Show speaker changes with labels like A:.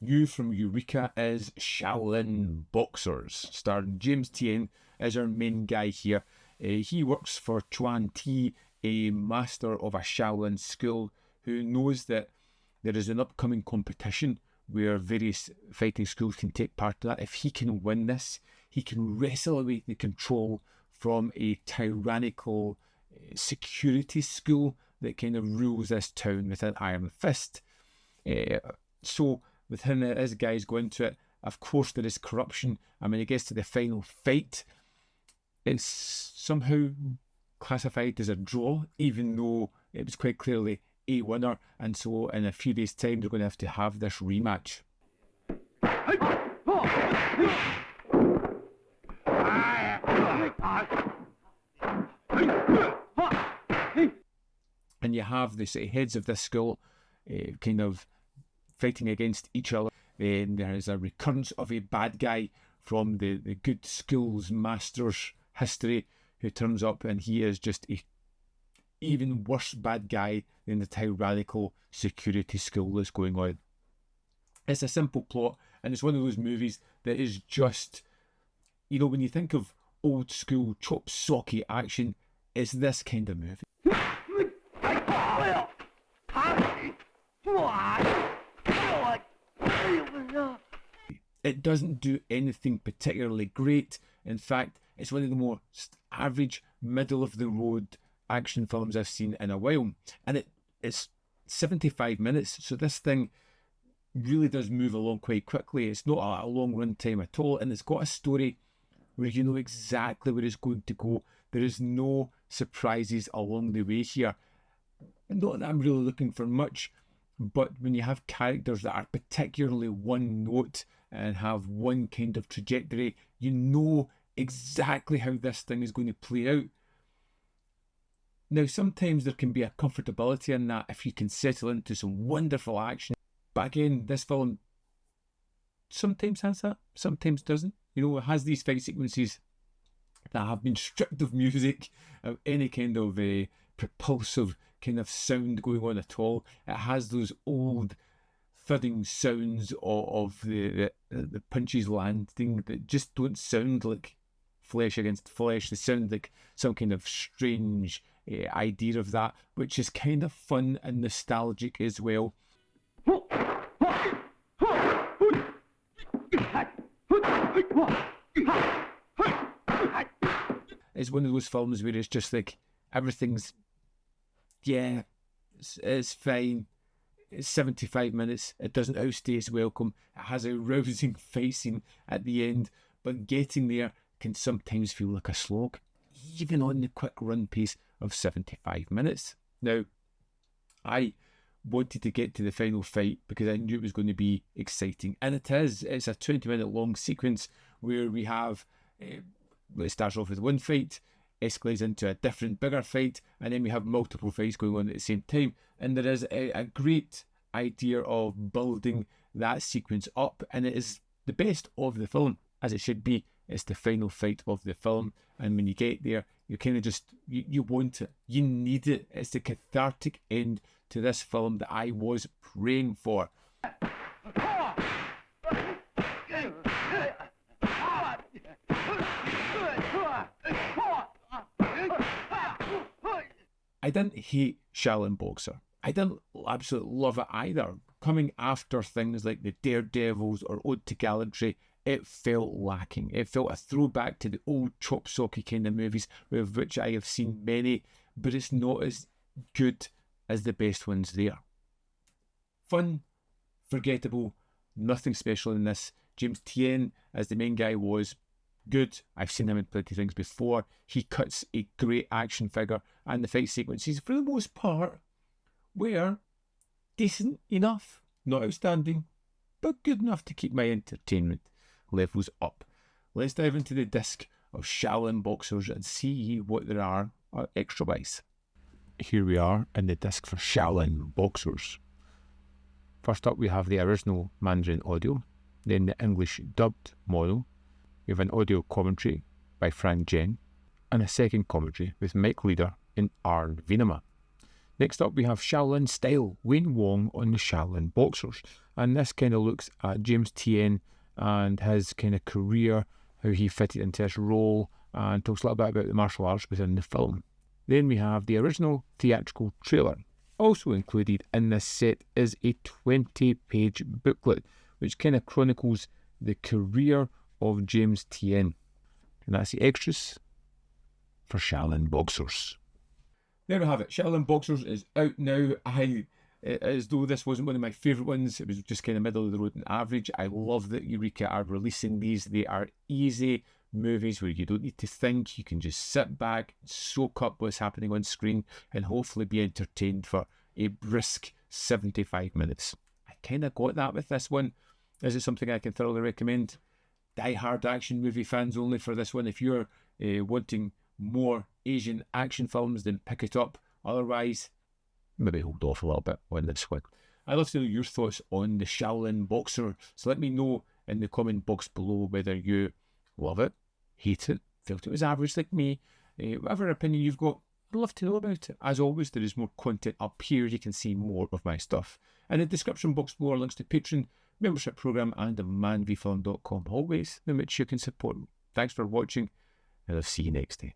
A: New from Eureka is Shaolin Boxers, starring James Tien as our main guy here. He works for Chuan Tai, a master of a Shaolin school, who knows that there is an upcoming competition where various fighting schools can take part in that. If he can win this, he can wrestle away the control from a tyrannical security school that kind of rules this town with an iron fist. So with him as guys go into it, of course there is corruption, and when he gets to the final fight, it's somehow classified as a draw, even though it was quite clearly a winner, and so in a few days' time they're going to have this rematch. And you have the heads of this school kind of fighting against each other. Then there is a recurrence of a bad guy from the good school's master's history who turns up, and he is just a even worse bad guy than the tyrannical security school that's going on. It's a simple plot, and it's one of those movies that is just, you know, when you think of old school chop socky action, it's this kind of movie. It doesn't do anything particularly great. In fact, it's one of the more average, middle of the road action films I've seen in a while. And it's 75 minutes, so this thing really does move along quite quickly. It's not a long run time at all, and it's got a story where you know exactly where it's going to go. There is no surprises along the way here. Not that I'm really looking for much, but when you have characters that are particularly one note and have one kind of trajectory, you know exactly how this thing is going to play out. Now, sometimes there can be a comfortability in that if you can settle into some wonderful action. But again, this film sometimes has that, sometimes doesn't. You know, it has these fight sequences that have been stripped of music, of any kind of propulsive kind of sound going on at all. It has those old thudding sounds of the punches landing that just don't sound like flesh against flesh. They sound like some kind of strange idea of that, which is kind of fun and nostalgic as well. It's one of those films where it's just like everything's, yeah, it's fine. It's 75 minutes. It doesn't outstay its welcome. It has a rousing fight scene at the end, but getting there can sometimes feel like a slog, even on the quick run pace of 75 minutes. Now, I wanted to get to the final fight because I knew it was going to be exciting, and it is. It's a 20-minute long sequence where we have, it starts off with one fight, escalates into a different, bigger fight, and then we have multiple fights going on at the same time. And there is a great idea of building that sequence up, and it is the best of the film, as it should be. It's the final fight of the film, and when you get there, you kind of just, you want it, you need it. It's the cathartic end to this film that I was praying for. I didn't hate Shaolin Boxer. I didn't absolutely love it either. Coming after things like the Daredevils or Ode to Gallantry, it felt lacking. It felt a throwback to the old chop socky kind of movies, of which I have seen many, but it's not as good as the best ones there. Fun, forgettable, nothing special in this. James Tien as the main guy was good. I've seen him in plenty of things before. He cuts a great action figure, and the fight sequences, for the most part, were decent enough. Not outstanding, but good enough to keep my entertainment levels up. Let's dive into the disc of Shaolin Boxers and see what there are extra wise. Here we are in the disc for Shaolin Boxers. First up, we have the original Mandarin audio, then the English dubbed mono. We have an audio commentary by Frank Jen, and a second commentary with Mike Leader and Arn Venema. Next up we have Shaolin Style, Wayne Wong on the Shaolin Boxers. And this kind of looks at James Tien and his kind of career, how he fitted into his role, and talks a little bit about the martial arts within the film. Then we have the original theatrical trailer. Also included in this set is a 20-page booklet, which kind of chronicles the career of James Tien. And that's the extras for Shaolin Boxers. There we have it. Shaolin Boxers is out now. As though this wasn't one of my favourite ones, it was just kind of middle of the road and average. I love that Eureka are releasing these. They are easy movies where you don't need to think. You can just sit back, soak up what's happening on screen, and hopefully be entertained for a brisk 75 minutes. I kind of got that with this one. Is it something I can thoroughly recommend? Die-hard action movie fans only for this one. If you're wanting more Asian action films, then pick it up. Otherwise, maybe hold off a little bit on this one. I'd love to know your thoughts on the Shaolin Boxer. So let me know in the comment box below whether you love it, hate it, felt it was average like me, whatever opinion you've got. I'd love to know about it. As always, there is more content up here. You can see more of my stuff. In the description box below are links to Patreon, membership program, and the manvfilm.com hallways in which you can support me. Thanks for watching, and I'll see you next time.